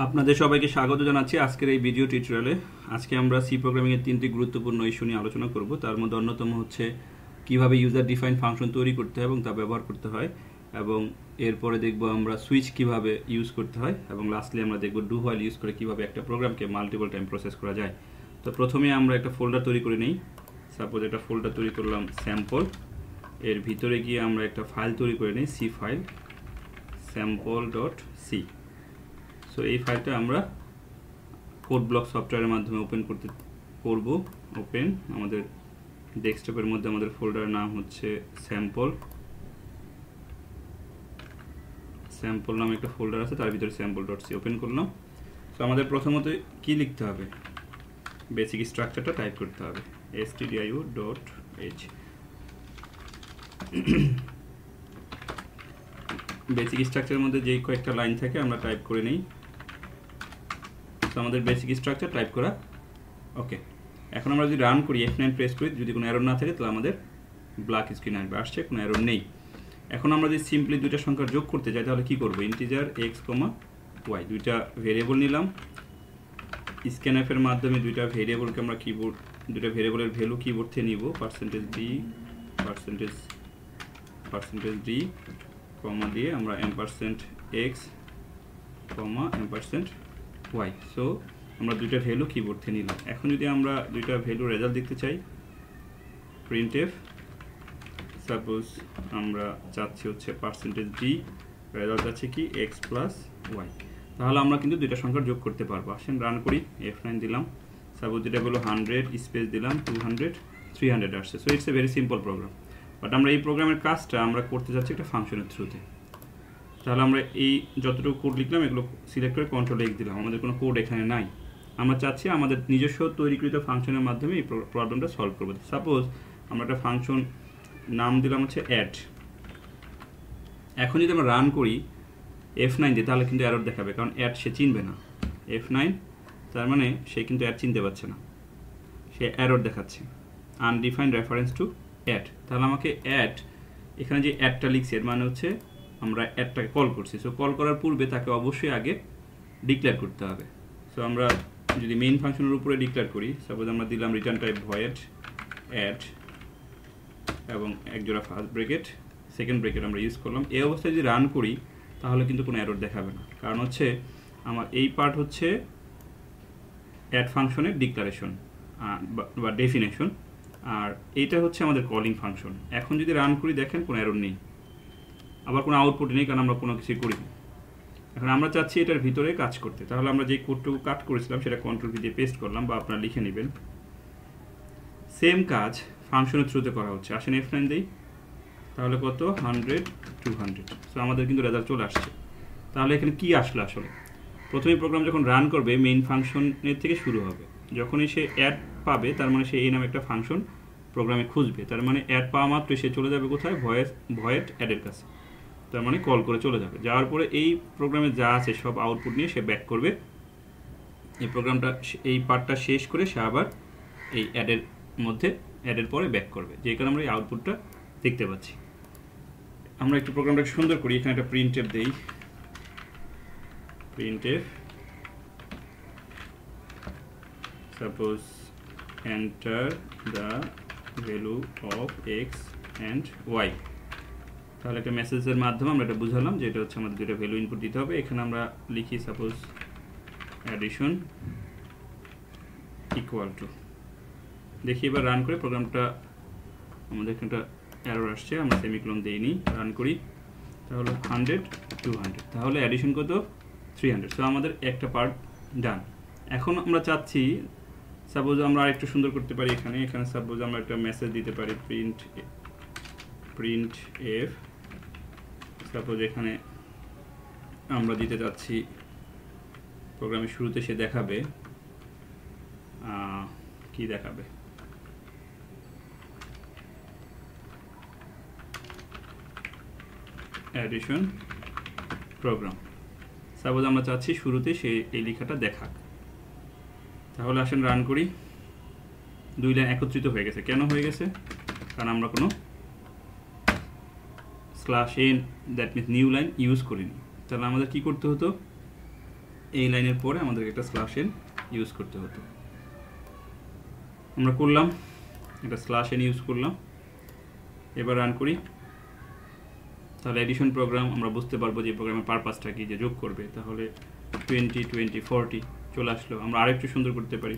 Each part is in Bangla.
আপনাদের সবাইকে স্বাগত জানাচ্ছি আজকের এই ভিডিও টিউটোরিয়ালে। আজকে আমরা সি প্রোগ্রামিং এর তিনটি গুরুত্বপূর্ণ ইস্যু নিয়ে আলোচনা করব। তার মধ্যে অন্যতম হচ্ছে কিভাবে ইউজার ডিফাইন ফাংশন তৈরি করতে হয় এবং তা ব্যবহার করতে হয়, এবং এরপরে দেখব আমরা সুইচ কিভাবে ইউজ করতে হয়, এবং লাস্টলি আমরা দেখব ডু হোয়াইল ইউজ করে কিভাবে একটা প্রোগ্রামকে মাল্টিপল টাইম প্রসেস করা যায়। তো প্রথমে আমরা একটা ফোল্ডার তৈরি করে নিই। সাপোজ একটা ফোল্ডার তৈরি করলাম স্যাম্পল। এর ভিতরে গিয়ে আমরা একটা ফাইল তৈরি করে নিই, সি ফাইল, sample.c। সো এই ফাইলটা আমরা কোড ব্লক সফটওয়্যারের মাধ্যমে ওপেন করব। ওপেন, আমাদের ডেস্কটপের মধ্যে আমাদের ফোল্ডারের নাম হচ্ছে স্যাম্পল নামে একটা ফোল্ডার আছে, তার ভিতরে sample.c ওপেন করলাম। তো আমাদের প্রথমত কি লিখতে হবে, বেসিক স্ট্রাকচারটা টাইপ করতে হবে, stdio.h। বেসিক স্ট্রাকচারের মধ্যে যেই কয়েকটা লাইন থাকে আমরা টাইপ করে নিই। তো আমাদের বেসিক স্ট্রাকচার টাইপ করা ওকে। এখন আমরা যদি রান করি, F9 প্রেস করি, যদি কোনো এরর না থাকে তাহলে আমাদের ব্ল্যাক স্ক্রিন আসবে, আসছে, কোনো এরর নেই। এখন আমরা যদি সিম্পলি দুইটা সংখ্যা যোগ করতে চাই তাহলে কি করব, ইন্টিজার x, y দুইটা ভেরিয়েবল নিলাম। স্ক্যানএফ এর মাধ্যমে দুইটা ভেরিয়েবলকে আমরা দুইটা ভেরিয়েবলের ভ্যালু কিবোর্ড থেকে নিব, %d কমা দিয়ে আমরা $x, $y। সো আমরা দুইটা ভ্যালু কিবোর্ড থেকে নিলাম। এখন যদি আমরা দুইটা ভ্যালু রেজাল্ট দেখতে চাই, printf, সাপোজ আমরা চাচ্ছি হচ্ছে %d, রেজাল্ট আছে কি x প্লাস y, তাহলে আমরা কিন্তু দুইটা সংখ্যা যোগ করতে পারবো। আসেন রান করি, F9 দিলাম, সাপোজ যেটা হলো 100 স্পেস দিলাম 200 300 আসছে। So it's a very simple program. But আমরা এই প্রোগ্রামের কাজটা আমরা করতে যাচ্ছি একটা ফাংশনের থ্রুতে। তাহলে আমরা এই যতটুকু কোড লিখলাম এগুলো সিলেক্ট করে কন্ট্রোল X দিলাম, আমাদের কোনো কোড এখানে নাই। আমরা চাচ্ছি আমাদের নিজস্ব তৈরিকৃত ফাংশনের মাধ্যমে এই প্রবলেমটা সলভ করবো। সাপোজ আমরা একটা ফাংশন নাম দিলাম হচ্ছে অ্যাড। এখন যদি আমরা রান করি F9 দিয়ে তাহলে কিন্তু এরর দেখাবে, কারণ অ্যাড সে চিনবে না। F9 তার মানে সে কিন্তু অ্যাড চিনতে পারছে না, সে এরর দেখাচ্ছে, আনডিফাইন্ড রেফারেন্স টু অ্যাড। তাহলে আমাকে অ্যাড, এখানে যে অ্যাডটা লিখছি এর মানে হচ্ছে আমরা অ্যাডটাকে কল করছি। সো কল করার পূর্বে তাকে অবশ্যই আগে ডিক্লেয়ার করতে হবে। সো আমরা যদি মেইন ফাংশনের উপরে ডিক্লেয়ার করি, সাপোজ আমরা দিলাম রিটার্ন টাইপ ভয়েড অ্যাড এবং একজোড়া ফার্স্ট ব্রেকেট, সেকেন্ড ব্রেকেট আমরা ইউজ করলাম। এই অবস্থায় যদি রান করি তাহলে কিন্তু কোনো এরর দেখাবে না, কারণ হচ্ছে আমার এই পার্ট হচ্ছে অ্যাড ফাংশনের ডিক্লারেশন বা ডেফিনেশন, আর এইটা হচ্ছে আমাদের কলিং ফাংশন। এখন যদি রান করি দেখেন কোনো এরর নেই, আবার কোনো আউটপুট নেই, কারণ আমরা কোনো কিছুই করিনি। এখন আমরা চাচ্ছি এটার ভিতরে কাজ করতে, তাহলে আমরা যে কোডটুকু কাট করেছিলাম সেটা কন্ট্রোল ভি দিয়ে পেস্ট করলাম, বা আপনারা লিখে নেবেন। সেম কাজ ফাংশনের থ্রুতে করা হচ্ছে। আসেন F9 দিই, তাহলে কত 100 200। সো আমাদের কিন্তু রেজাল্ট চলে আসছে। তাহলে এখানে কি আসলো, আসলে প্রথমে প্রোগ্রাম যখন রান করবে মেইন ফাংশনের থেকে শুরু হবে। যখনই সে অ্যাড পাবে তার মানে সে এই নামে একটা ফাংশন প্রোগ্রামে খুঁজবে, তার মানে অ্যাড পাওয়া মাত্রই সে চলে যাবে কোথায়, ভয়েড অ্যাডের কাছে, তার মানে কল করে চলে যাবে। যাওয়ার পরে এই প্রোগ্রামে যা আছে সব আউটপুট নিয়ে সে ব্যাক করবে। এই প্রোগ্রামটা এই পার্টটা শেষ করে সে আবার এই অ্যাডের পরে ব্যাক করবে, যে কারণে আমরা এই আউটপুটটা দেখতে পাচ্ছি। আমরা একটু প্রোগ্রামটাকে সুন্দর করি, এখানে একটা printf দেই, printf suppose enter the value of x and y। তাহলে একটা মেসেজের মাধ্যমে আমরা এটা বুঝালাম যে এটা হচ্ছে আমাদের দুটো ভ্যালু ইনপুট দিতে হবে। এখানে আমরা লিখি সাপোজ অ্যাডিশন ইকুয়াল টু, দেখি এবার রান করে প্রোগ্রামটা, আমাদের এখানে একটা এরর আসছে, আমরা সেমিকোলন দেইনি, রান করি, তাহলে 100 200, তাহলে অ্যাডিশন কত 300। সো আমাদের একটা পার্ট ডান। এখন আমরা চাচ্ছি সাপোজ আমরা আরেকটু সুন্দর করতে পারি, এখানে সাপোজ আমরা একটা মেসেজ দিতে পারি, প্রিন্ট এফ। সাপোজ এখানে আমরা দিতে যাচ্ছি প্রোগ্রামের শুরুতে সে দেখাবে কি দেখাবে, অ্যাডিশন প্রোগ্রাম। সাপোজ আমরা চাচ্ছি শুরুতে সে এই লেখাটা দেখাক। তাহলে আসেন রান করি, দুই লাইন একত্রিত হয়ে গেছে। কেন হয়ে গেছে, কারণ আমরা কোনো /n that means new line use করিনি। তাহলে আমাদের কি করতে হতো, এই লাইনের পরে আমাদের একটা স্ল্যাশ এন ইউজ করতে হতো। আমরা করলাম, একটা স্ল্যাশ এন ইউজ করলাম। এবার রান করি, তাহলে এডিশন প্রোগ্রাম আমরা বুঝতে পারবো যে প্রোগ্রামের পারপাসটা কি, যে যোগ করবে। তাহলে 20 20 40 চলে আসলো। আমরা আরেকটু সুন্দর করতে পারি,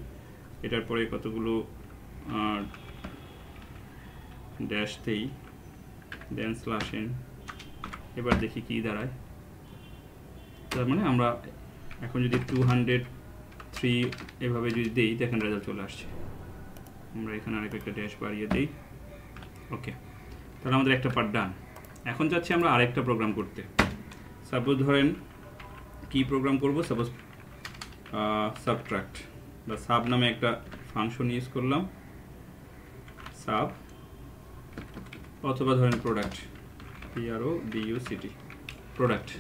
এটার পরে কতগুলো ড্যাশ দেই, দেন স্ল্যাশ এন। এবার দেখি কি দাঁড়ায়। তার মানে আমরা এখন যদি 203 এভাবে যদি দিই, দেখেন রেজাল্ট চলে আসছে। আমরা এখানে আরেক একটা ড্যাশ বাড়িয়ে দিই। ওকে, তাহলে আমাদের একটা পার্ট ডান। এখন যাচ্ছি আমরা আরেকটা প্রোগ্রাম করতে। সাপোজ ধরেন কি প্রোগ্রাম করব, সাপোজ সাবট্রাক্ট বা সাব নামে একটা ফাংশন ইউজ করলাম, সাব, অথবা ধরেন প্রোডাক্ট, PRODUCT, প্রোডাক্ট।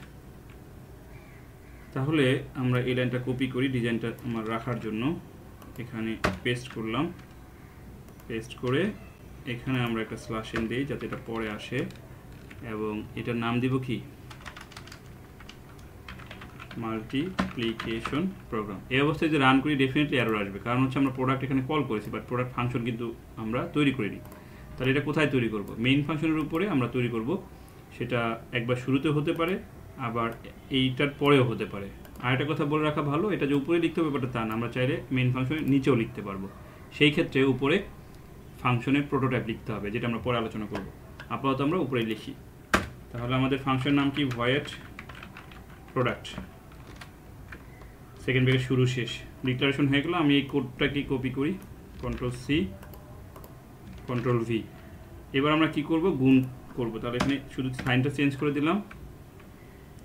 তাহলে আমরা এই লাইনটা কপি করি ডিজাইনটা আমার রাখার জন্য। এখানে পেস্ট করলাম, পেস্ট করে এখানে আমরা একটা স্ল্যাশ এন দিই যাতে এটা পরে আসে, এবং এটার নাম দিব কি, মাল্টিপ্লিকেশন প্রোগ্রাম। এই অবস্থায় যদি রান করি ডেফিনেটলি এরর আসবে, কারণ হচ্ছে আমরা প্রোডাক্ট এখানে কল করেছি, বাট প্রোডাক্ট ফাংশন কিন্তু আমরা তৈরি করিনি। তাহলে এটা কোথায় তৈরি করব, মেইন ফাংশনের উপরে আমরা তৈরি করব। সেটা একবার শুরুতে হতে পারে, আবার এইটার পরেও হতে পারে। আর একটা কথা বলে রাখা ভালো, এটা যে উপরে লিখতে হবে ব্যাপারটা তা না, আমরা চাইলে মেইন ফাংশনের নিচেও লিখতে পারবো। সেই ক্ষেত্রে উপরে ফাংশনের প্রোটোটাইপ লিখতে হবে, যেটা আমরা পরে আলোচনা করব। আপাতত আমরা উপরে লিখি। তাহলে আমাদের ফাংশন নাম কি, ভয়েড প্রোডাক্ট, সেকেন্ড ব্রেকের শুরু শেষ, ডিক্লারেশন হয়ে গেল। আমি এই কোডটাকে কপি করি, Ctrl+C Ctrl+V। এবার আমরা কি করব, গুণ করব। তাহলে এখানে শুধু সাইনটা চেঞ্জ করে দিলাম।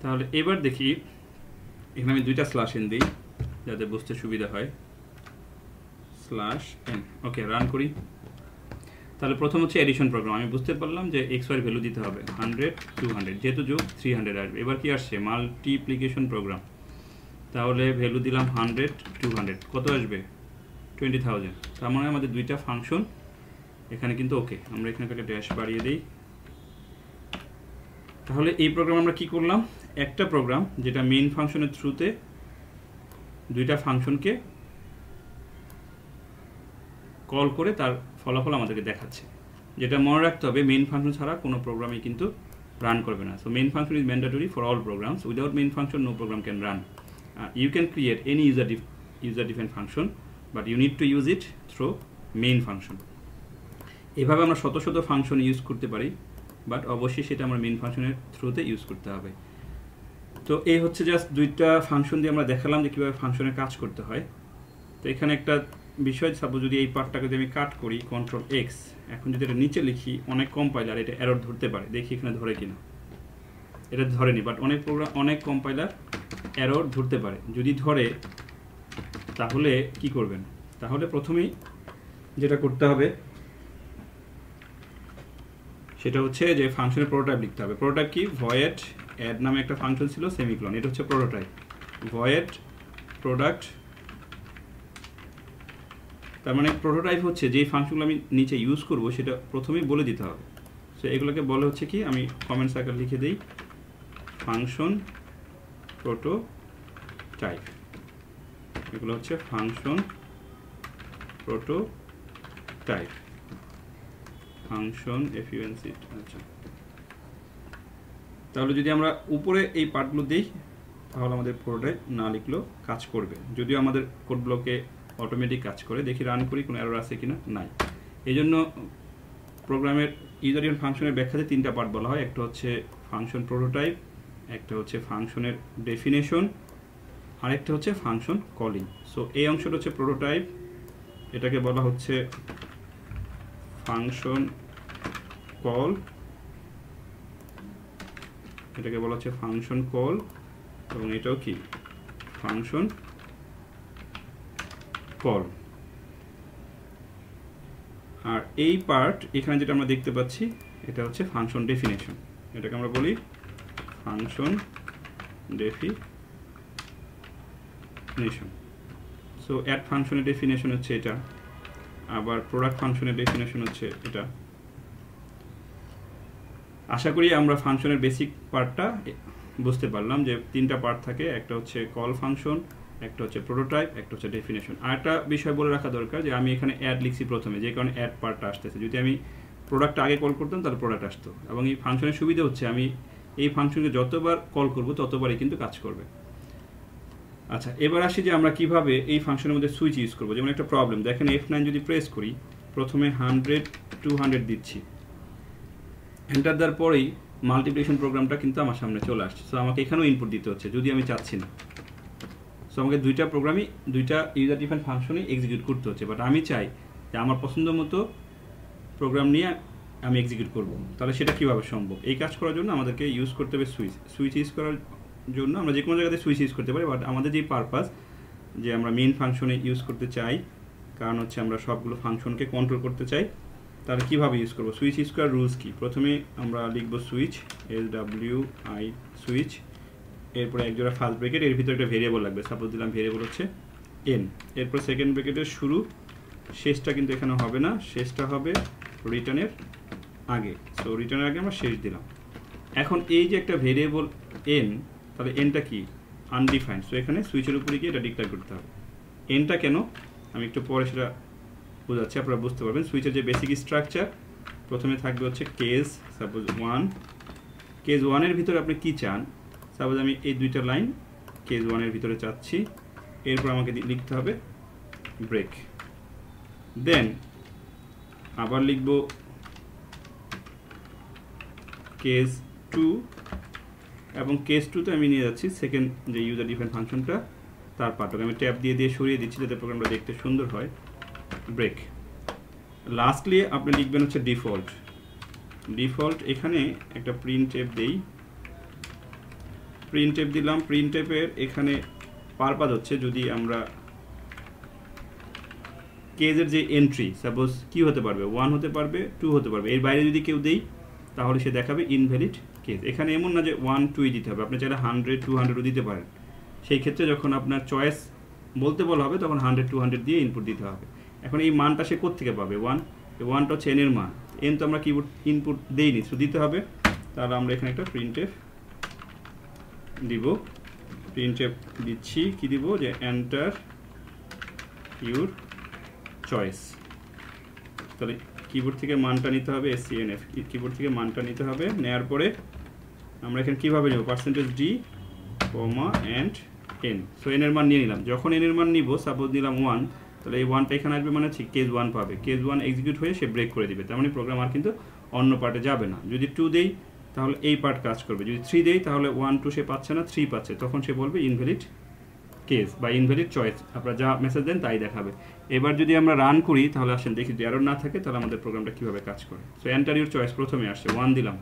তাহলে এবার দেখি এখানে আমি দুইটা স্ল্যাশ এন দিই যাতে বুঝতে সুবিধা হয়, স্ল্যাশ এন। ওকে, রান করি। তাহলে প্রথম হচ্ছে এডিশন প্রোগ্রাম। আমি বুঝতে পারলাম যে XY এর ভ্যালু দিতে হবে 100 200, যেহেতু যোগ 300 আসবে। এবার কি আসছে, মাল্টিপ্লিকেশন প্রোগ্রাম। তাহলে ভ্যালু দিলাম 100 200, কত আসবে 20,000। তার মানে আমাদের দুইটা ফাংশন এখানে কিন্তু ওকে। আমরা এখানে একটা ড্যাশ বাড়িয়ে দিই। তাহলে এই প্রোগ্রাম আমরা কি করলাম, একটা প্রোগ্রাম যেটা মেইন ফাংশনের থ্রুতে দুইটা ফাংশনকে কল করে তার ফলাফল আমাদেরকে দেখাচ্ছে। যেটা মনে রাখতে হবে, মেইন ফাংশন ছাড়া কোনো প্রোগ্রামই কিন্তু রান করবে না। So main function is mandatory for all programs. Without main function no program can run. You can create any user-defined function, but you need to use it through main function. এভাবে আমরা শত শত ফাংশন ইউজ করতে পারি, বাট অবশ্যই সেটা আমরা মেইন ফাংশনের থ্রুতে ইউজ করতে হবে। তো এই হচ্ছে জাস্ট দুইটা ফাংশন দিয়ে আমরা দেখালাম যে কীভাবে ফাংশনের কাজ করতে হয়। তো এখানে একটা বিষয়, সাপোজ যদি এই পার্টটাকে যদি আমি কাট করি Ctrl+X, এখন যদি এটা নিচে লিখি, অনেক কম্পাইলার এটা এরর ধরতে পারে। দেখি এখানে ধরে কিনা, এটা ধরেনি, বাট অনেক কম্পাইলার এরর ধরতে পারে। যদি ধরে তাহলে কি করবেন, তাহলে প্রথমেই যেটা করতে হবে সেটা হচ্ছে যে ফাংশনের প্রোটোটাইপ লিখতে হবে। প্রোটোটাইপ কি, ভয়েড অ্যাড নামে একটা ফাংশন ছিল, সেমিকলন, এটা হচ্ছে প্রোটোটাইপ। ভয়েড প্রোডাক্ট, তার মানে প্রোটোটাইপ হচ্ছে যেই ফাংশনগুলো আমি নিচে ইউজ করব সেটা প্রথমেই বলে দিতে হবে। সো এগুলোকে বলে হচ্ছে কি, আমি কমেন্ট সার্কেল লিখে দিই, ফাংশন প্রোটোটাইপ। এগুলো হচ্ছে ফাংশন প্রোটোটাইপ, ফাংশন FUNC। আচ্ছা, তাহলে যদি আমরা উপরে এই পার্টগুলো দিই তাহলে আমাদের প্রোটোটাইপ না লিখলেও কাজ করবে, যদিও আমাদের কোড ব্লকে অটোমেটিক কাজ করে। দেখি রান করি কোনো এরর আছে কিনা, নাই। এই জন্য প্রোগ্রামের ইউজার ডিফাইন্ড ফাংশনের ব্যাখ্যাতে তিনটা পার্ট বলা হয়, একটা হচ্ছে ফাংশন প্রোটোটাইপ, একটা হচ্ছে ফাংশনের ডেফিনেশন, আরেকটা হচ্ছে ফাংশন কলিং। সো এই অংশটা হচ্ছে প্রোটোটাইপ, এটাকে বলা হচ্ছে ফাংশন কল, এটাকে বলা হচ্ছে ফাংশন কল, এবং এটাও কি ফাংশন কল। আর এই পার্ট এখানে যেটা আমরা দেখতে পাচ্ছি এটা হচ্ছে ফাংশন ডেফিনেশন, এটাকে আমরা বলি ফাংশন ডেফিনেশন। সো অ্যাড ফাংশনের ডেফিনেশন হচ্ছে এটা, আবার প্রোডাক্ট ফাংশনের ডেফিনেশন হচ্ছে এটা। আশা করি আমরা ফাংশনের বেসিক পার্টটা বুঝতে পারলাম যে তিনটা পার্ট থাকে, একটা হচ্ছে কল ফাংশন, একটা হচ্ছে প্রোটোটাইপ, একটা হচ্ছে ডেফিনেশন। আর একটা বিষয় বলে রাখা দরকার যে আমি এখানে অ্যাড লিখছি প্রথমে, যে কারণে অ্যাড পার্টটা আসতেছে। যদি আমি প্রোডাক্টটা আগে কল করতাম তাহলে প্রোডাক্ট আসতো। এবং এই ফাংশনের সুবিধা হচ্ছে আমি এই ফাংশনকে যতবার কল করব ততবারই কিন্তু কাজ করবে। আচ্ছা, এবার আসি যে আমরা কিভাবে এই ফাংশনের মধ্যে সুইচ ইউজ করবো। যেমন একটা প্রবলেম দেখেন, F9 যদি প্রেস করি, প্রথমে 100 200 দিচ্ছি, এন্টার দেওয়ার পরেই মাল্টিপ্লিকেশন প্রোগ্রামটা কিন্তু আমার সামনে চলে আসছে। সো আমাকে এখানেও ইনপুট দিতে হচ্ছে যদি আমি চাচ্ছি না। সো আমাকে দুইটা প্রোগ্রামই, দুইটা ইউজার ডিফাইন ফাংশনই এক্সিকিউট করতে হচ্ছে। বাট আমি চাই যে আমার পছন্দ মতো প্রোগ্রাম নিয়ে আমি এক্সিকিউট করব। তাহলে সেটা কীভাবে সম্ভব? এই কাজ করার জন্য আমাদেরকে ইউজ করতে হবে সুইচ। সুইচ ইউজ করার জন্য আমরা যে কোনো জায়গাতে সুইচ ইউজ করতে পারি, বাট আমাদের যে পারপাস যে আমরা মেইন ফাংশনে ইউজ করতে চাই, কারণ হচ্ছে আমরা সবগুলো ফাংশনকে কন্ট্রোল করতে চাই। তাহলে কীভাবে ইউজ করবো? সুইচ ইউজ করার রুলস কী? প্রথমে আমরা লিখব সুইচ, SWI সুইচ, এরপরে একজোড়া ফার্স্ট ব্রেকেট, এর ভিতরে একটা ভেরিয়েবল লাগবে, সাপোজ দিলাম ভেরিয়েবল হচ্ছে n। এরপর সেকেন্ড ব্রেকেটের শুরু, শেষটা কিন্তু এখানে হবে না, শেষটা হবে রিটার্নের আগে। সো রিটার্নের আগে আমরা শেষ দিলাম। এখন এই যে একটা ভেরিয়েবল n, তাহলে nটা কি? আনডিফাইন্ড। সো এখানে সুইচের উপরে গিয়ে এটা ডিক্লেয়ার করতে হবে। nটা কেন আমি একটু পরে সেটা বোঝাচ্ছি, আপনারা বুঝতে পারবেন। সুইচের যে বেসিক স্ট্রাকচার, প্রথমে থাকবে হচ্ছে কেস, সাপোজ 1। কেস 1-এর ভিতরে আপনি কি চান? সাপোজ আমি এই দুইটা লাইন কেস 1-এর ভিতরে চাচ্ছি, এরপর আমাকে লিখতে হবে ব্রেক। দেন আবার লিখব কেস 2, এবং কেস 2তে আমি নিয়ে যাচ্ছি সেকেন্ড যে ইউজার ডিফাইন ফাংশনটা, তার পার্টকে আমি ট্যাব দিয়ে দিয়ে সরিয়ে দিচ্ছি যাতে প্রোগ্রামটা দেখতে সুন্দর হয়, ব্রেক। লাস্টলি আপনি লিখবেন হচ্ছে ডিফল্ট। ডিফল্ট এখানে একটা প্রিন্ট এফ দেই, প্রিন্ট এফ দিলাম। প্রিন্ট এফের এখানে পারপাস হচ্ছে যদি আমরা কেজের যে এন্ট্রি, সাপোজ কি হতে পারবে, 1 হতে পারবে, 2 হতে পারবে, এর বাইরে যদি কেউ দেই তাহলে সে দেখাবে ইনভ্যালিড কেস। এখানে এমন না যে 1 2ই দিতে হবে, আপনি চাইলে 100 200ও দিতে পারেন। সেই ক্ষেত্রে যখন আপনার চয়েস বলতে বলা হবে তখন 100 200 দিয়ে ইনপুট দিতে হবে। এখন এই মানটা সে কোত্থেকে পাবে? 1, এই 1টা হচ্ছে n এর মান। n তো আমরা কিবোর্ড ইনপুট দেইনি, সো দিতে হবে। তাহলে আমরা এখানে একটা প্রিন্টএফ দিব। প্রিন্টএফ দিচ্ছি, কি দিব? যে এন্টার ইউর চয়েস। তাহলে কিবোর্ড থেকে মানটা নিতে হবে, SCNF, কিবোর্ড থেকে মানটা নিতে হবে। নেওয়ার পরে আমরা এখানে কীভাবে নেব? %d, and n। So n এর মান নিয়ে নিলাম। যখন n এর মান নিব, সাপোজ নিলাম 1, তাহলে এই 1টা এখানে আসবে, মানে হচ্ছে কেস 1 পাবে। কেস 1 এক্সিকিউট হয়ে সে ব্রেক করে দিবে, তার মানে প্রোগ্রাম আর কিন্তু অন্য পার্টে যাবে না। যদি 2 দেই তাহলে এই পার্ট কাজ করবে, যদি 3 দেই তাহলে 1 2 সে পাচ্ছে না, 3 পাচ্ছে, তখন সে বলবে ইনভ্যালিড কেস বা ইনভ্যালিড চয়েস। আপনারা যা মেসেজ দেন তাই দেখাবে। এবার যদি আমরা রান করি তাহলে আসেন দেখি যদি এরর না থাকে তাহলে আমাদের প্রোগ্রামটা কীভাবে কাজ করে। সো এন্টার ইউর চয়েস প্রথমে আসছে, 1 দিলাম।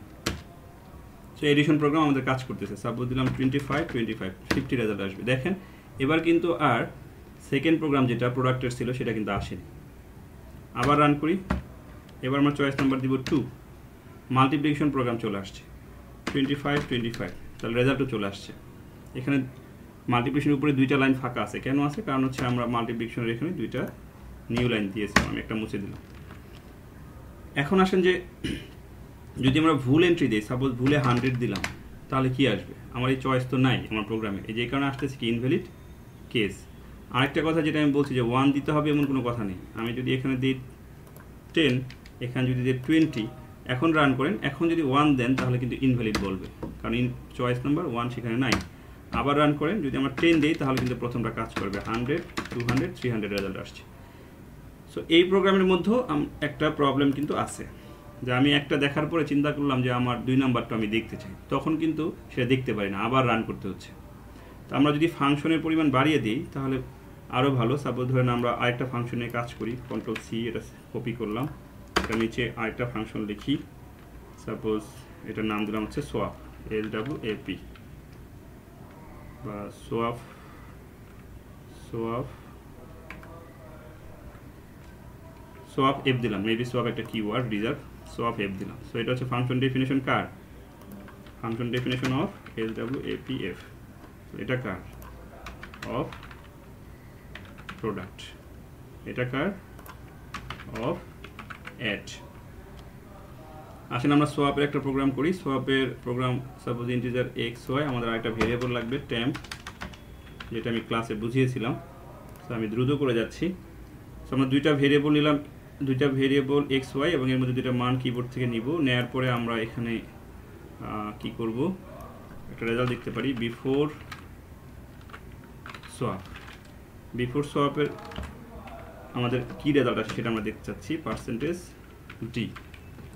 সো এডিশন প্রোগ্রাম আমাদের কাজ করতেছে। সাপোজ দিলাম 25 25, 50 রেজাল্ট আসবে। দেখেন এবার কিন্তু আর সেকেন্ড প্রোগ্রাম যেটা প্রোডাক্টের ছিল সেটা কিন্তু আসেনি। আবার রান করি, এবার আমরা চয়েস নাম্বার দিব 2, মাল্টিপ্লিকেশন প্রোগ্রাম চলে আসছে 25 25, তাহলে রেজাল্টও চলে আসছে। এখানে মাল্টিপ্লিকেশনের উপরে দুইটা লাইন ফাঁকা আছে, কেন আছে? কারণ হচ্ছে আমরা মাল্টিপ্লিকেশনের এখানে দুইটা নিউ লাইন দিয়েছিলাম, আমি একটা মুছে দিলাম। এখন আসেন যে যদি আমরা ভুল এন্ট্রি দিই, সাপোজ ভুলে 100 দিলাম, তাহলে কি আসবে? আমার এই চয়েস তো নাই আমার প্রোগ্রামে, এই যে কারণে আসতেছে কি ইনভ্যালিড কেস। আরেকটা কথা যেটা আমি বলছি যে 1 দিতে হবে এমন কোনো কথা নেই। আমি যদি এখানে দিই 10, এখানে যদি দিই 20, এখন রান করেন, এখন যদি 1 দেন তাহলে কিন্তু ইনভ্যালিড বলবে, কারণ চয়েস নাম্বার 1 সেখানে নাই। আবার রান করেন, যদি আমরা 10 দিই তাহলে কিন্তু প্রথমটা কাজ করবে, 100 200 300 রেজাল্ট আসছে। সো এই প্রোগ্রামের মধ্যেও একটা প্রবলেম কিন্তু আছে, যে আমি একটা দেখার পরে চিন্তা করলাম যে আমার 2 নাম্বারটা আমি দেখতে চাই, তখন কিন্তু সেটা দেখতে পারি না, আবার রান করতে হচ্ছে। তো আমরা যদি ফাংশনের পরিমাণ বাড়িয়ে দিই তাহলে আরও ভালো। সাপোজ ধরেন আমরা আরেকটা ফাংশনে কাজ করি, Ctrl+C, এটা কপি করলাম, এটা নিচে আরেকটা ফাংশন লিখি, সাপোজ এটার নাম দিলাম হচ্ছে সোয়াপ, SWAP বা সোয়াপ এফ দিলাম, মেবি সোয়াপ একটা কিওয়ার্ড, রিজার্ভ সোয়াপ এফ দিলাম। সো এটা হচ্ছে function definition car? Function definition of SWAPF। এটা কার? Of product. এটা কার? Of add. আসেন আমরা সোয়াপের একটা প্রোগ্রাম করি। সোয়াপের প্রোগ্রাম সাপোজ ইন্টিজার এক্স হয়, আমাদের আরেকটা ভেরিয়েবল লাগবে টেম্প, যেটা আমি ক্লাসে বুঝিয়েছিলাম। তো আমি দ্রুত করে যাচ্ছি। তো আমরা দুইটা ভেরিয়েবল নিলাম, দুইটা ভেরিয়েবল এক্স ওয়াই, এবং এর মধ্যে দুইটা মান কিবোর্ড থেকে নিব। নেওয়ার পরে আমরা এখানে কি করব, একটা রেজাল্ট দেখতে পারি বিফোর সোয়াপ। বিফোর সোয়াপের আমাদের কি রেজাল্ট আছে সেটা আমরা দেখতে চাচ্ছি, পার্সেন্টেজ ডি।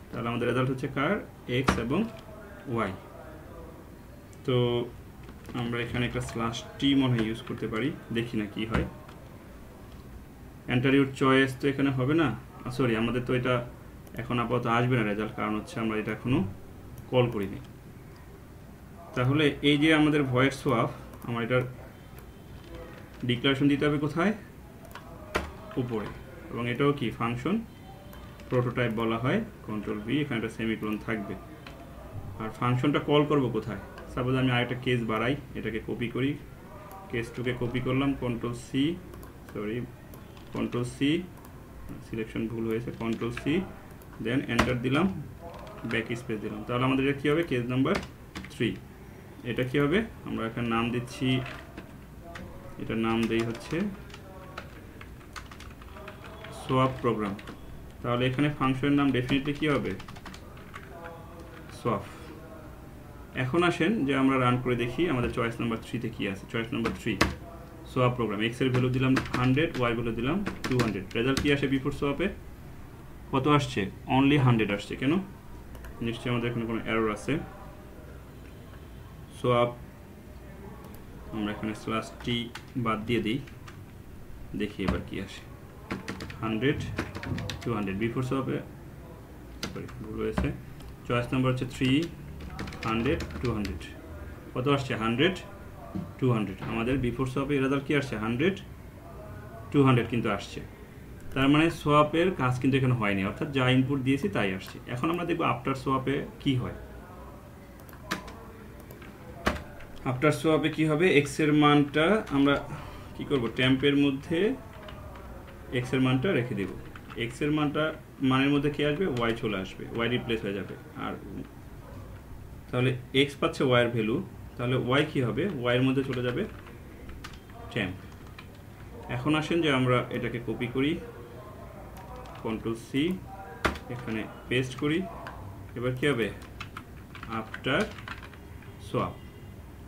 তাহলে আমাদের রেজাল্ট হচ্ছে কার, এক্স এবং ওয়াই। তো আমরা এখানে একটা স্ল্যাশ টি মনে হয় ইউজ করতে পারি, দেখি না কি হয়। এন্টার ইউর চয়েস তো এখানে হবে না, সরি আমাদের তো এটা এখন আপাতত আসবে না রেজাল্ট, কারণ হচ্ছে আমরা এটা এখনো কল করিনি। তাহলে এই যে আমাদের ভয়েড সোয়াপ, আমার এটার ডিক্লারেশন দিতে হবে কোথায়, উপরে। এবং এটাও কি ফাংশন প্রোটোটাইপ বলা হয়, কন্ট্রোল ভি, এখানে একটা সেমিকোলন থাকবে। আর ফাংশনটা কল করব কোথায়, সাপোজ আমি আরেকটা কেস বাড়াই, এটাকে কপি করি, কেস টুকে কপি করলাম, control C, sorry control C, selection ভুল হয়েছে, কন্ট্রোল সি, দেন এন্টার দিলাম, ব্যাক স্পেস দিলাম। তাহলে আমাদের এটা কী হবে, কেস নাম্বার 3। এটা কি হবে, আমরা এখানে নাম দিচ্ছি, এটার নাম দেই হচ্ছে সোয়াপ প্রোগ্রাম। তাহলে এখানে ফাংশনের নাম ডেফিনেটলি কি হবে, সোয়াপ। এখন আসেন যে আমরা রান করে দেখি আমাদের চয়েস নাম্বার 3 তে কি আছে। Choice number 3 swap program, X এর ভ্যালু দিলাম 100, ওয়াই ভ্যালু দিলাম 200। রেজাল্ট কি আসে বিফোর সোয়াপে, কত আসছে, অনলি 100 আসছে। কেন, নিশ্চয়ই আমাদের এখানে কোনো এরর আছে। সোয়াপ আমরা এখানে স্ল্যাশ টি বাদ দিয়ে দিই, দেখি এবার কি আসে, 100 200 বিফোর সোয়াপে, সরি ভুল হয়েছে। চয়েস নাম্বার হচ্ছে 3 100 200, কত আসছে 100 200। আমাদের বিফোর সোয়াপে রেজাল্ট কি আসছে 100 200 কিন্তু আসছে। তার মানে সোয়াপের কাজ কিন্তু এখানে হয়নি, অর্থাৎ যা ইনপুট দিয়েছি তাই আসছে। এখন আমরা দেখব আফটার সোয়াপে কি হয়। আফটার সোয়াপে কি হবে, এক্স এর মানটা আমরা কি করব, টেম্পের মধ্যে এক্স এর মানটা রেখে দেব। এক্স এর মানের মধ্যে কি আসবে, ওয়াই চলে আসবে, ওয়াই রিপ্লেস হয়ে যাবে। আর তাহলে এক্স পাচ্ছে ওয়াই এর ভ্যালু, তাহলে ওয়াই কি হবে, ওয়াই এর মধ্যে চলে যাবে টেম্প। এখন আসেন যে আমরা এটাকে কপি করি, কন্ট্রোল সি, এখানে পেস্ট করি। এবার কি হবে, আফটার সোয়াপ,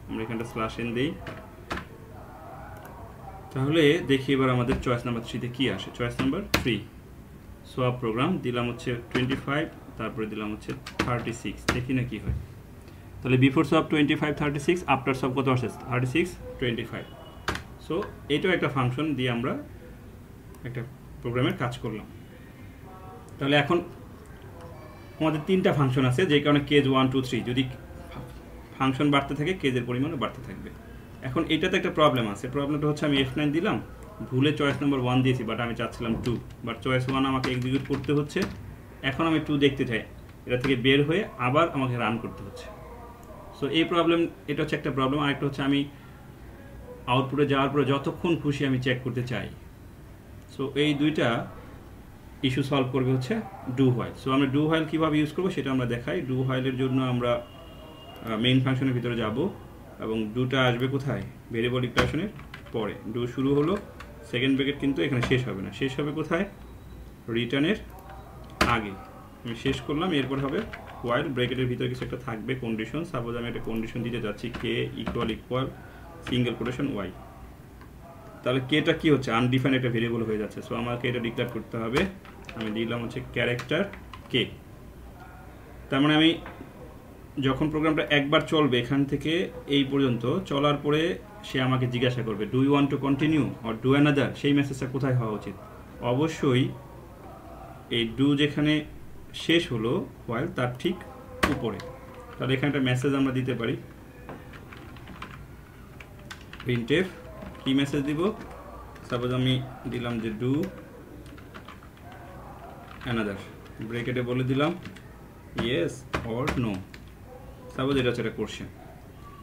আমরা এখানটা স্ল্যাশ এন দিই। তাহলে দেখি এবার আমাদের চয়েস নাম্বার 3 তে কি আসে। চয়েস নাম্বার 3 সোয়াপ প্রোগ্রাম, দিলাম হচ্ছে 25, তারপরে দিলাম হচ্ছে 36, দেখি না কি হয়। তাহলে বিফোর সোয়াপ 25 36, আফটার সোয়াপ কত আসে 36 25। সো এটাও একটা ফাংশন দিয়ে আমরা একটা প্রোগ্রামের কাজ করলাম। তাহলে এখন আমাদের 3টা ফাংশন আছে, যে কারণে কেজ 1 2 3, যদি ফাংশন বাড়তে থাকে কেজের পরিমাণও বাড়তে থাকবে। এখন এটাতে একটা প্রবলেম আছে, প্রবলেমটা হচ্ছে আমি F9 দিলাম, ভুলে চয়েস নাম্বার 1 দিয়েছি, বাট আমি চাচ্ছিলাম 2, বাট চয়েস 1 আমাকে এক্সিকিউট করতে হচ্ছে। এখন আমি 2 দেখতে চাই, এটা থেকে বের হয়ে আবার আমাকে রান করতে হচ্ছে। সো এই প্রবলেম, এটা হচ্ছে একটা প্রবলেম। আরেকটা হচ্ছে আমি আউটপুটে যাওয়ার পরে যতক্ষণ খুশি আমি চেক করতে চাই। সো এই দুইটা ইস্যু সলভ করবে হচ্ছে ডু হোয়াইল। সো আমরা ডু হোয়াইল কীভাবে ইউজ করবো সেটা আমরা দেখাই। ডু হোয়াইলের জন্য আমরা মেইন ফাংশনের ভিতরে যাব, এবং ডুটা আসবে কোথায়, ভেরিয়েবল ডিক্লারেশনের পরে। ডু শুরু হলো, সেকেন্ড ব্র্যাকেট কিন্তু এখানে শেষ হবে না, শেষ হবে কোথায়, রিটার্নের আগে। আমি শেষ করলাম, এরপর হবে হোয়াইল, ব্র্যাকেটের ভিতরে কিছু একটা থাকবে কন্ডিশন। সাপোজ আমি একটা কন্ডিশন দিতে যাচ্ছি, K equal single quotation Y. তাহলে কেটা কি হচ্ছে, আনডিফাইন্ড একটা ভেরিয়েবল হয়ে যাচ্ছে। সো আমাকে এটা ডিক্লেয়ার করতে হবে। আমি দিলাম হচ্ছে ক্যারেক্টার কে। তার মানে আমি যখন প্রোগ্রামটা একবার চলবে এখান থেকে এই পর্যন্ত চলার পরে সে আমাকে জিজ্ঞাসা করবে do you want to continue or do another, সেই মেসেজটা কোথায় হওয়া উচিত, অবশ্যই এই ডু যেখানে শেষ হলো হোয়াইল তার ঠিক উপরে। তাহলে এখানে একটা মেসেজ আমরা দিতে পারি, প্রিন্টএফ। কি মেসেজ দিব, সাপোজ আমি দিলাম যে ডু অ্যানাদার, ব্র্যাকেটে বলে দিলাম ইয়েস অর নো। সাপোজ এটা হচ্ছে একটা কোশ্চেন,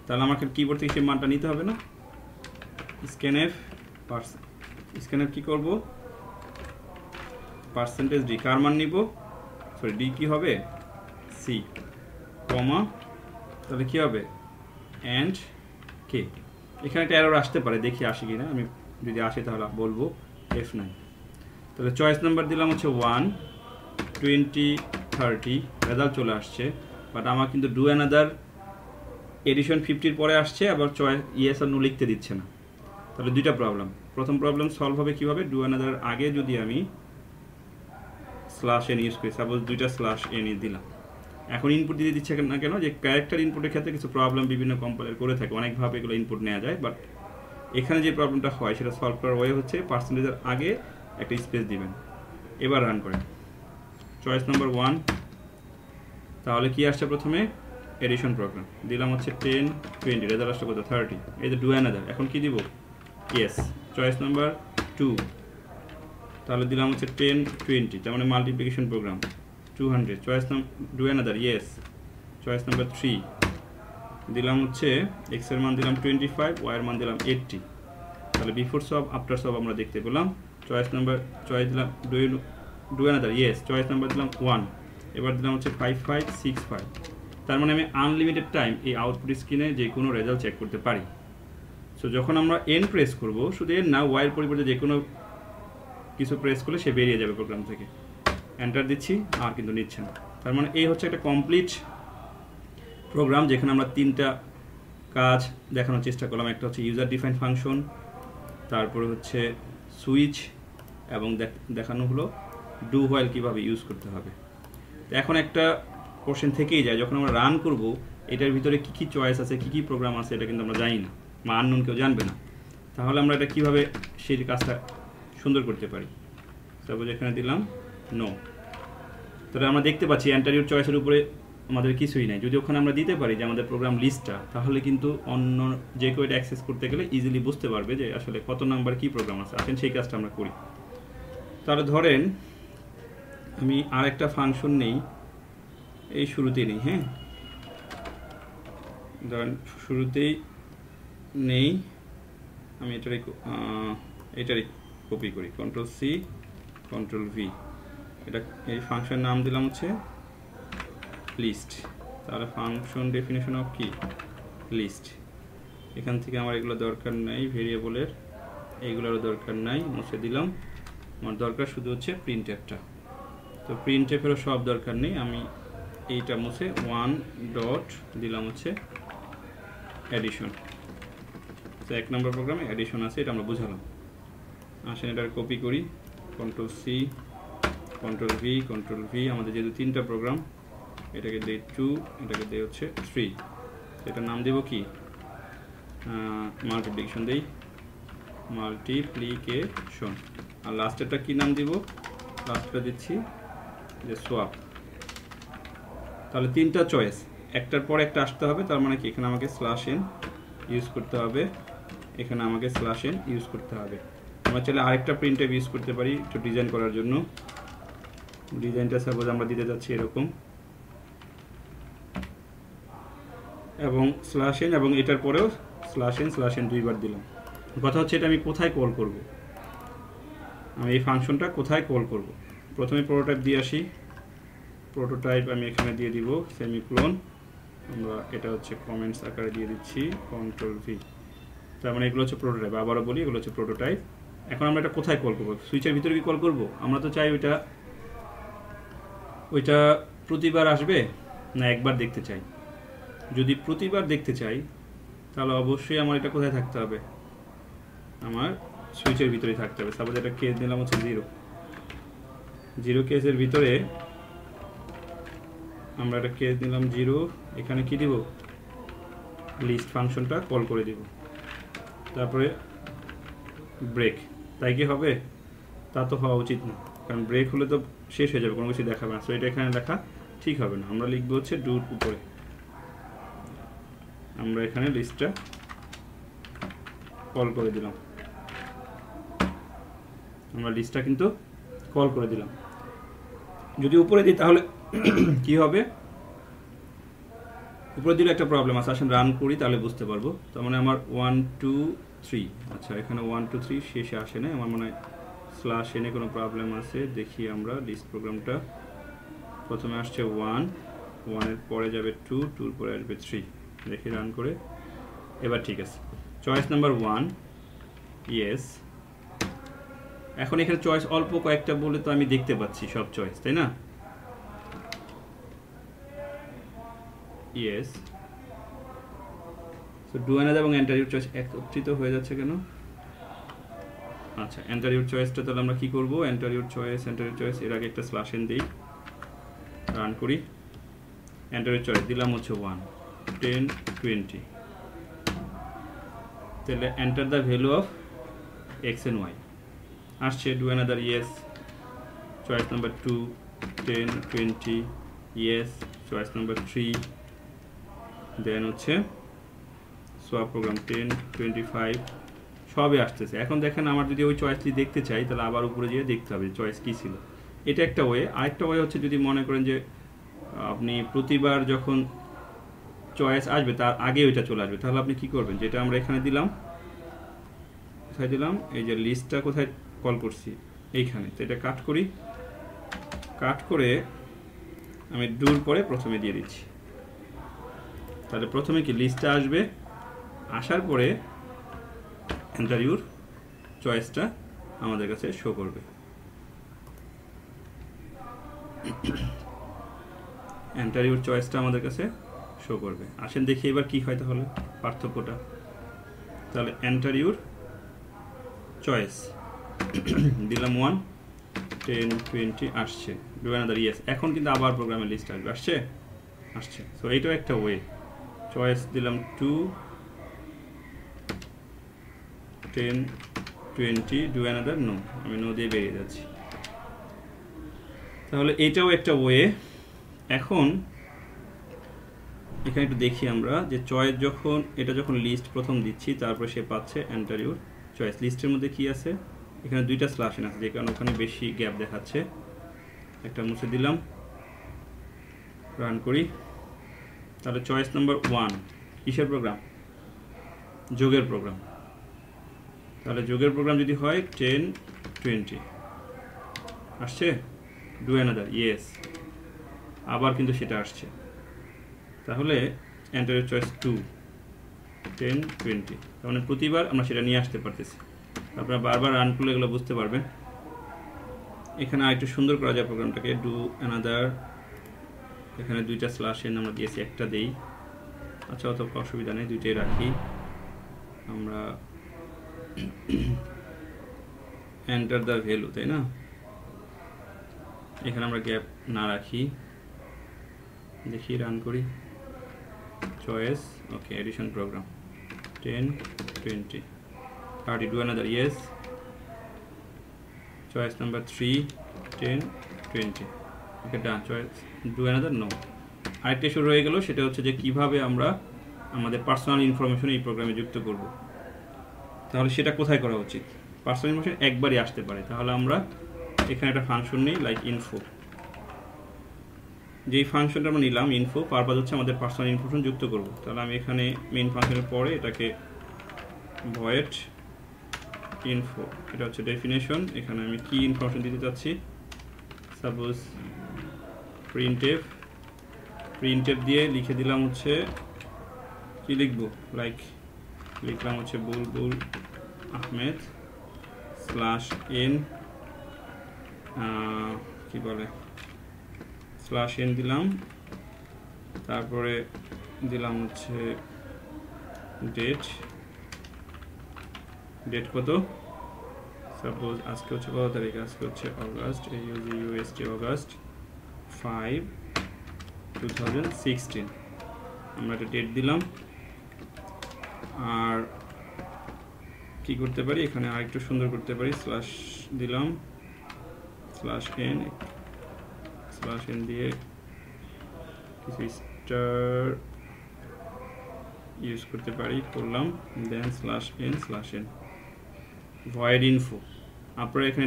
তাহলে আমাকে কিবোর্ড থেকে সেই মানটা নিতে হবে না। স্ক্যানএফ কি করব, পার্সেন্টেজ ডি, কার মান নিব, সরি ডি কি হবে, সি কমা, তাহলে কী হবে অ্যান্ড কে। এখানে একটা এরর আসতে পারে, দেখি আসে কি না। আমি যদি আসে তাহলে বলবো F9। তাহলে চয়েস নাম্বার দিলাম হচ্ছে 1, 20, 30, রেজাল্ট চলে আসছে। বাট আমার কিন্তু ডু অ্যানাদার এডিশন 50-র পরে আসছে, আবার চয়েস ইয়েস আর নো লিখতে দিচ্ছে না। তাহলে দুইটা প্রবলেম। প্রথম প্রবলেম সলভ হবে কীভাবে, ডু অ্যানাদার আগে যদি আমি স্ল্যাশ এন ইউজ করি, সাপোজ দুইটা স্ল্যাশ এন দিলাম। এখন ইনপুট দিতে দিচ্ছে না কেন, যে ক্যারেক্টার ইনপুটের ক্ষেত্রে কিছু প্রবলেম বিভিন্ন কম্পাইলার করে থাকে, অনেকভাবে এগুলো ইনপুট নেওয়া যায়। বাট এখানে যে প্রবলেমটা হয় সেটা সলভ করার ওয়ে হচ্ছে পার্সেন্টেজের আগে একটা স্পেস দিবেন। এবার রান করেন চয়েস নাম্বার 1। তাহলে কি আসছে, প্রথমে এডিশন প্রোগ্রাম দিলাম হচ্ছে 10, 20, রেজাল্ট আসছে কত 30। এই যে ডু অ্যানাদার, এখন কি দিব ইয়েস। চয়েস নাম্বার 2, তাহলে দিলাম হচ্ছে 10, 20, তার মানে multiplication program 200। Choice do another yes. Choice number 3 দিলাম হচ্ছে এক্স এর মান দিলাম 25, ওয়াই এর মান দিলাম 80। তাহলে বিফোর সব আফটার সব আমরা দেখতে পেলাম। চয়েস দিলাম do another yes. Choice number দিলাম 1, এবার দিলাম হচ্ছে 5565। তার মানে আমি আনলিমিটেড টাইম এই আউটপুট স্ক্রিনে যে কোনো রেজাল্ট চেক করতে পারি। সো যখন আমরা এন প্রেস করব, শুধু এন না, ওয়াইয়ের পরিবর্তে যে কোনো কিছু প্রেস করলে সে বেরিয়ে যাবে প্রোগ্রাম থেকে। এন্টার দিচ্ছি আর কিন্তু নিচ্ছে না। তার মানে এই হচ্ছে একটা কমপ্লিট প্রোগ্রাম, যেখানে আমরা 3টা কাজ দেখানোর চেষ্টা করলাম। একটা হচ্ছে ইউজার ডিফাইন ফাংশন, তারপরে হচ্ছে সুইচ, এবং দেখানো হলো ডু হোয়াইল কীভাবে ইউজ করতে হবে। তো এখন একটা কোশ্চেন থেকেই যায়, যখন আমরা রান করব এটার ভিতরে কী কী চয়েস আছে, কী কী প্রোগ্রাম আছে, এটা কিন্তু আমরা জানি না, বা আননোন কেউ জানবে না। তাহলে আমরা এটা কীভাবে সেই কাজটা সুন্দর করতে পারি। তারপর এখানে দিলাম নো। তাহলে আমরা দেখতে পাচ্ছি অ্যান্টারিয়র চয়েসের উপরে আমাদের কিছুই নাই। যদি ওখানে আমরা দিতে পারি যে আমাদের প্রোগ্রাম লিস্টটা, তাহলে কিন্তু অন্য যে কেউ এটা অ্যাক্সেস করতে গেলে ইজিলি বুঝতে পারবে যে আসলে কত নাম্বার কী প্রোগ্রাম আছে। আসেন সেই কাজটা আমরা করি। তাহলে ধরেন আমি আর একটা ফাংশন নেই, এই শুরুতেই নেই, হ্যাঁ ধরেন শুরুতেই নেই, আমি এটারই কপি করি, Ctrl+C, Ctrl+V। এটা এই ফাংশন নাম দিলাম হচ্ছে লিস্ট। তাহলে ফাংশন ডেফিনেশন অফ কি লিস্ট। এখান থেকে আমার এগুলো দরকার নাই, ভেরিয়েবলের এইগুলোরও দরকার নাই, মুছে দিলাম। আমার দরকার শুধু হচ্ছে প্রিন্টএফটা। তো প্রিন্টএফেরও সব দরকার নেই, আমি এইটা মুছে 1 ডট দিলাম হচ্ছে অ্যাডিশন। তো 1 নম্বর প্রোগ্রামে অ্যাডিশন আছে, এটা আমরা বুঝালাম। আসেন এটার কপি করি, Ctrl+C, Ctrl+V, Ctrl+V। আমাদের যেহেতু 3টা প্রোগ্রাম, এটাকে দেই 2, এটাকে দেই হচ্ছে 3। এটার নাম দেব কি মাল্টিপ্লিকেশন দেই, মাল্টিপ্লিকেশন। আর লাস্টেরটা কি নাম দিব, লাস্টটা দিচ্ছি যে সোয়াপ। তাহলে 3টা চয়েস, একটার পর একটা আসতে হবে। তার মানে কি এখানে আমাকে /n ইউজ করতে হবে, এখানে আমাকে /n ইউজ করতে হবে। আমরা চাইলে আরেকটা প্রিন্টএফ ইউজ করতে পারি একটু ডিজাইন করার জন্য। ডিজাইনটা সাপোজ আমরা দিতে যাচ্ছি এরকম, এবং /n, এবং এটার পরেও /n দুইবার দিলাম। কথা হচ্ছে এটা আমি কোথায় কল করব, আমি এই ফাংশনটা কোথায় কল করব। প্রথমে প্রোটোটাইপ দিয়ে আসি, প্রোটোটাইপ আমি এখানে দিয়ে দিব সেমিক্লোন। আমরা এটা হচ্ছে কমেন্টস আকারে দিয়ে দিচ্ছি, Ctrl+V। তার মানে এগুলো হচ্ছে প্রোটোটাইপ। আবারও বলি, এগুলো হচ্ছে প্রোটোটাইপ। এখন আমরা এটা কোথায় কল করব, সুইচের ভিতরে কি কল করব? আমরা তো চাই ওইটা প্রতিবার আসবে না একবার দেখতে চাই। যদি প্রতিবার দেখতে চাই তাহলে অবশ্যই আমার এটা কোথায় থাকতে হবে, আমার সুইচের ভিতরেই থাকতে হবে। সাপোজ এটা কেস দিলাম হচ্ছে 0 কেসের ভিতরে আমরা একটা কেস দিলাম 0। এখানে কি দিব, লিস্ট ফাংশনটা কল করে দিব, তারপরে ব্রেক। তাই কি হবে? তা তো হওয়া উচিত না, কারণ ব্রেক হলে তো শেষ হয়ে যাবে, কোনো কিছু দেখাবে না। সো এটা এখানে লেখা ঠিক হবে না। আমরা লিখবো হচ্ছে ডুর উপরে, আমরা এখানে লিস্টটা কল করে দিলাম, আমরা লিস্টটা কিন্তু কল করে দিলাম। যদি উপরে দিই তাহলে কি হবে, উপরে দিলে একটা প্রবলেম আছে। আসেন রান করি তাহলে বুঝতে পারবো। তার মানে আমার 1 2 3, আচ্ছা এখানে 1 2 3 শেষে আসে না, আমার মনে হয় /n কোনো প্রবলেম আছে। দেখি আমরা লিস্ট প্রোগ্রামটা, প্রথমে আসছে 1, 1 এর পরে যাবে 2, 2 এর পরে আসবে 3। দেখি রান করে, এবার ঠিক আছে। Choice number 1 yes. এখন এখানে চয়েস অল্প কয়েকটা বলে তো আমি দেখতে পাচ্ছি সব চয়েস, তাই না? ইয়েস। সো ডু অ্যানাদার এবং এন্টার ইউর চয়েস একত্রিত হয়ে যাচ্ছে কেন? আচ্ছা, এন্টার ইউর চয়েসটা তাহলে আমরা কি করব? এন্টার ইউর চয়েস এর আগে একটা স্ল্যাশ এন দিই, রান করি। এন্টার ইউর চয়েস দিলাম হচ্ছে 1, 10, 20। তাহলে enter the value of x and y আসছে। Do another yes. Choice number 2, 10, 20 yes. Choice number 3 then হচ্ছে সোয়াপ প্রোগ্রাম 10, 25 সবই আসতেছে। এখন দেখেন আমার যদি ওই চয়েসটি দেখতে চাই তাহলে আবার উপরে গিয়ে দেখতে হবে চয়েস কী ছিল। এটা একটা ওয়ে। আরেকটা ওয়ে হচ্ছে যদি মনে করেন যে আপনি প্রতিবার যখন চয়েস আসবে তার আগে ওইটা চলে আসবে, তাহলে আপনি কি করবেন? যেটা আমরা এখানে দিলাম, কোথায় দিলাম? এই যে লিস্টটা কোথায় কল করছি এইখানে। তো এটা কাট করি, কাট করে আমি ডুর পরে প্রথমে দিয়ে দিচ্ছি। তাহলে প্রথমে কি লিস্টটা আসবে, আসার পরে এন্টার ইউর চয়েসটা আমাদের কাছে শো করবে। এন্টার ইউর চয়েসটা আমাদের কাছে শো করবে। আসেন দেখি এবার কি হয় তাহলে পার্থক্যটা। তাহলে এন্টার ইউর চয়েস দিলাম 1, 10, 20 আসছে। Do another yes. এখন কিন্তু আবার প্রোগ্রামের লিস্ট আসবে, আসছে। সো এইটাও একটা ওয়ে। চয়েস দিলাম 2, 10, 20 ডু অ্যানাদার নো। আমি নো দিয়ে বেরিয়ে যাচ্ছি। তাহলে এটাও একটা ওয়ে। এখন এখানে একটু দেখি আমরা যে চয়েস যখন লিস্ট প্রথম দিচ্ছি তারপর সে পাচ্ছে এন্টার ইউর চয়েস। লিস্টের মধ্যে কি আছে? এখানে দুইটা স্ল্যাশ এন আছে, যে কারণে ওখানে বেশি গ্যাপ দেখাচ্ছে। একটা মুছে দিলাম, রান করি। তাহলে চয়েস নাম্বার 1 কিসের প্রোগ্রাম? যোগের প্রোগ্রাম। তাহলে যোগের প্রোগ্রাম যদি হয় 10, 20 আসছে। Do another yes. আবার কিন্তু সেটা আসছে। তাহলে এন্টার ইউর চয়েস 2, 10, 20। তার মানে প্রতিবার আমরা সেটা নিয়ে আসতে পারতেছি। আপনারা বারবার রান করলে এগুলো বুঝতে পারবেন। এখানে আরেকটু সুন্দর করা যায় প্রোগ্রামটাকে। ডু অ্যানাদার, এখানে দুইটা স্ল্যাশ এন আমরা দিয়েছি, একটা দেই। আচ্ছা, অত অসুবিধা নেই, দুইটাই রাখি আমরা। এন্টার দ্য ভ্যালু, তাই না? এখানে আমরা গ্যাপ না রাখি। দেখি রান করি। Choice okay, addition program 10, 20 30 do another yes. Choice number 3, 10, 20 okay done. Choice do another no. আরেকটা শুরু হয়ে গেল, সেটা হচ্ছে যে কিভাবে আমরা আমাদের পার্সোনাল ইনফরমেশন এই প্রোগ্রামে যুক্ত করব। তাহলে সেটা কোথায় করা উচিত? পার্সোনাল ইনফরমেশন একবারই আসতে পারে। তাহলে আমরা এখানে একটা ফাংশন নিই, লাইক ইনফো। যেই ফাংশনটা আমরা নিলাম ইনফো, পারপাস হচ্ছে আমাদের পার্সোনাল ইনফরমেশন যুক্ত করব। তাহলে আমি এখানে মেইন ফাংশনের পরে এটাকে ভয়েড ইনফো, এটা হচ্ছে ডেফিনেশন। এখানে আমি কি ইনফরমেশন দিতে চাচ্ছি? সাপোজ প্রিন্টএফ দিয়ে লিখে দিলাম হচ্ছে কি লিখবো, লাইক লিখলাম হচ্ছে বুলবুল আহমেদ স্ল্যাশ এন, কি বলে, স্ল্যাশ এন দিলাম। তারপরে দিলাম হচ্ছে ডেট কত, সাপোজ আজকে হচ্ছে কত তারিখ? আজকে হচ্ছে অগাস্ট, ইউএসটি অগাস্ট 5, 2016। আমরা একটা ডেট দিলাম। আর কি করতে পারি, এখানে আরেকটু সুন্দর করতে পারি। স্ল্যাশ দিলাম, স্ল্যাশ এন দিয়ে কিছু স্টার ইউজ করতে পারি, করলাম। দেন স্ল্যাশ এন ভয়েড ইনফো। আপনারা এখানে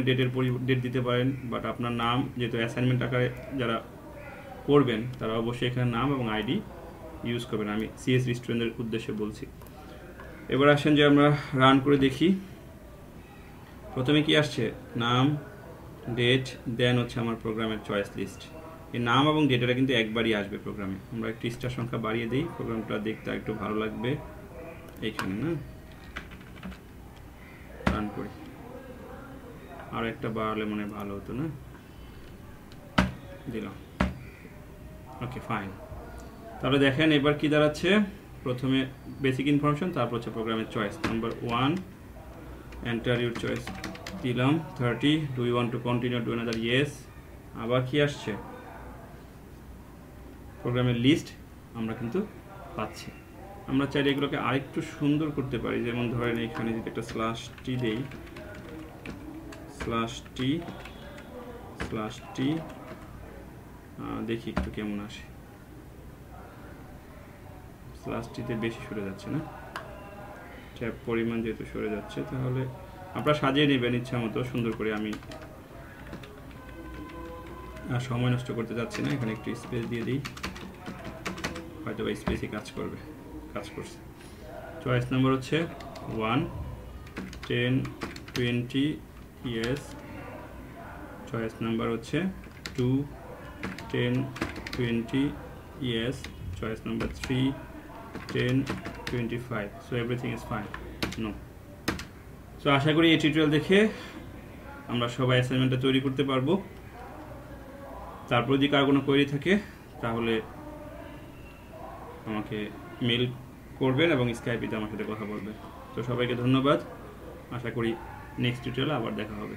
ডেট দিতে পারেন, বাট আপনার নাম যেহেতু অ্যাসাইনমেন্ট আকারে যারা করবেন তারা অবশ্যই এখানে নাম এবং আইডি ইউজ করবেন। আমি সিএসভি স্টুডেন্টদের উদ্দেশ্যে বলছি। এবার আসেন যে আমরা রান করে দেখি। প্রথমে কি আসছে? নাম, ডেট, দেন হচ্ছে আমার প্রোগ্রামের চয়েস লিস্ট। এই নাম এবং ডেটাটা কিন্তু একবারই আসবে প্রোগ্রামে। আমরা একটু স্টার সংখ্যা বাড়িয়ে দিই, প্রোগ্রামটা দেখতে একটু ভালো লাগবে। এইখানে না রান করি, আর একটা বাড়ালে মনে ভালো হতো না, দিলাম। Okay fine. তাহলে দেখেন এবার কি দাঁড়াচ্ছে, প্রথমে বেসিক ইনফরমেশন, তারপর হচ্ছে প্রোগ্রামের choice. Number 1, enter your choice দিলাম 30, do you want to continue, do another yes. আবার কি আসছে, প্রোগ্রামের লিস্ট আমরা কিন্তু পাচ্ছি। আমরা চাইলে এগুলোকে আরেকটু সুন্দর করতে পারি, যেমন ধরেন এখানে যদি একটা /t দেই, /t দেখি একটু কেমন আসে। /t-তে বেশি সরে যাচ্ছে না, ট্যাব পরিমাণ যেহেতু সরে যাচ্ছে, তাহলে আপনারা সাজিয়ে নেবেন ইচ্ছা মতো সুন্দর করে। আমি আর সময় নষ্ট করতে যাচ্ছি না, এখানে একটু স্পেস দিয়ে দিই, হয়তো বা স্পেসই কাজ করছে। চয়েস নাম্বার হচ্ছে 1, 10, 20 ইয়েস। চয়েস নাম্বার হচ্ছে 2, 10, 20 yes. Choice number 3, 10, 25. So everything is fine. No. So আশা করি এই টিউটোরিয়াল দেখে আমরা সবাই অ্যাসাইনমেন্টটা তৈরি করতে পারবো। তারপর যদি কার কোনো কোয়েরি থাকে তাহলে আমাকে মেল করবেন এবং স্কাইপে আমার সাথে কথা বলবেন। তো সবাইকে ধন্যবাদ, আশা করি নেক্সট টিউটোরিয়ালে আবার দেখা হবে।